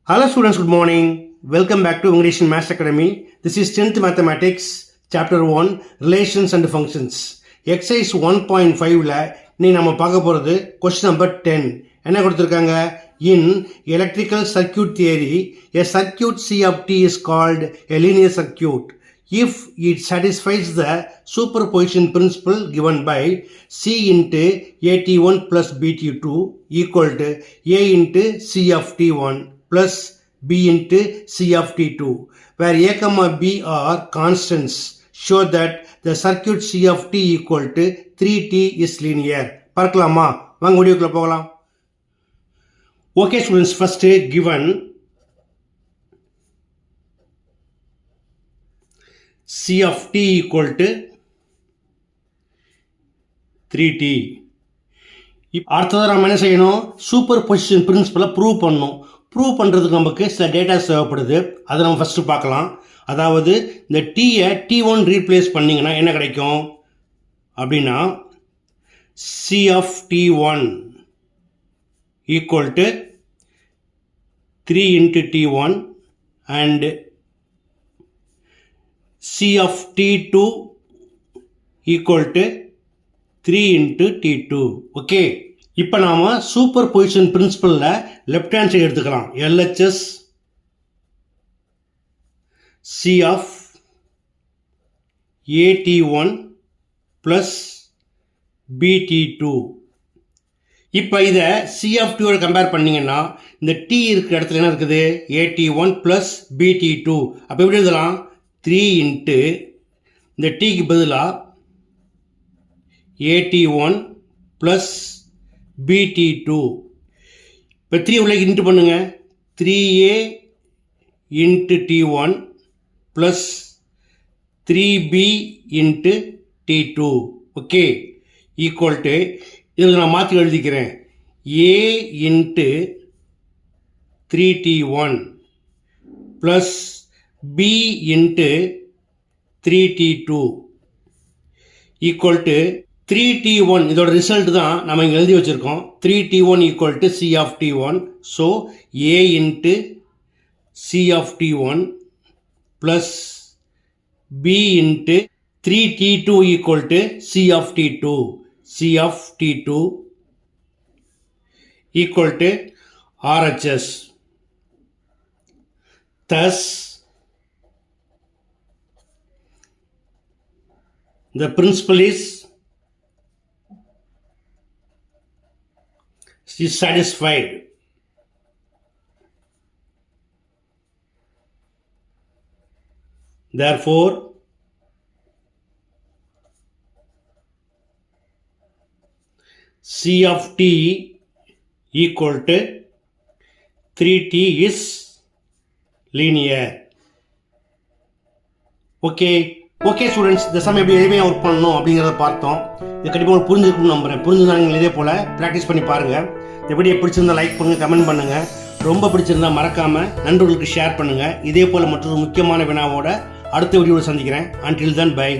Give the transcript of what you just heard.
Hello students, good morning. Welcome back to English in Maths Academy. This is 10th Mathematics, Chapter 1, Relations and Functions. Exercise 1.5ல நீ நம்ம பார்க்க போகிறது question number 10. என்ன கொடுத்திருக்காங்க? In electrical circuit theory, a circuit C of t is called a linear circuit if it satisfies the superposition principle given by C into AT1 plus BT2 equal to A into C of T1 plus B into C of T2, where A comma B are constants, show that the circuit C of T equal to 3T is linear. பார்க்கலாமா? வாங்க வீடியோக்குள்ள போகலாம். Okay students, first given C of T equal to 3T. அடுத்ததாக நம்ம என்ன செய்யணும்? Super position பிரின்சிபலை prove பண்ணணும். Prove பண்ணுறதுக்கு நமக்கு சில டேட்டாஸ் தேவைப்படுது. அதை நம்ம ஃபஸ்ட்டு பார்க்கலாம். அதாவது இந்த டீயை T1 ரீப்ளேஸ் பண்ணிங்கன்னா என்ன கிடைக்கும் அப்படின்னா C of T1 equal to 3 into T1 and C of T2 equal to 3 into T2. Okay, இப்போ நாம் சூப்பர் பொசிஷன் பிரின்சிபலில் லெஃப்ட் ஹேண்ட் சைடு எடுத்துக்கலாம். LHS C of AT1 plus BT2. இப்போ இதை C of T ஓட கம்பேர் பண்ணிங்கன்னா இந்த T இருக்கிற இடத்துல என்ன இருக்குது? AT1 plus BT2. அப்போ எப்படி எழுதலாம்? 3 into இந்த Tக்கு பதிலாக AT1 plus BT2. இப்போ 3 உள்ள இன்ட்டு பண்ணுங்க. 3A into T1 plus 3B into T2. Okay, equal to இதில் நான் மாற்றி எழுதிக்கிறேன். A into 3T1 plus B into 3T2 equal to 3T1. இதோட ரிசல்ட் தான் நம்ம இங்கே எழுதி வச்சுருக்கோம். 3T1 equal to C of T1. So A into C of T1 plus B into 3T2 equal to C of T2. C of T2 equal to RHS. Thus, the principle is satisfied. Therefore, C of T equal to 3T is linear. Okay students, இந்த சமயம் எப்படி எளிமையாக work பண்ணணும் அப்படிங்கிறத பார்த்தோம். இது கண்டிப்பாக உங்களுக்கு புரிஞ்சுக்கணும்னு நம்புகிறேன். புரிஞ்சுதான் நீங்கள் இதே போல் ப்ராக்டிஸ் பண்ணி பாருங்கள். எப்படி பிடிச்சிருந்தா லைக் பண்ணுங்கள், கமெண்ட் பண்ணுங்கள். ரொம்ப பிடிச்சிருந்தா மறக்காமல் நண்பர்களுக்கு ஷேர் பண்ணுங்கள். இதே போல் மற்றொரு முக்கியமான வினாவோட அடுத்த வீடியோவில் சந்திக்கிறேன். Until then, bye.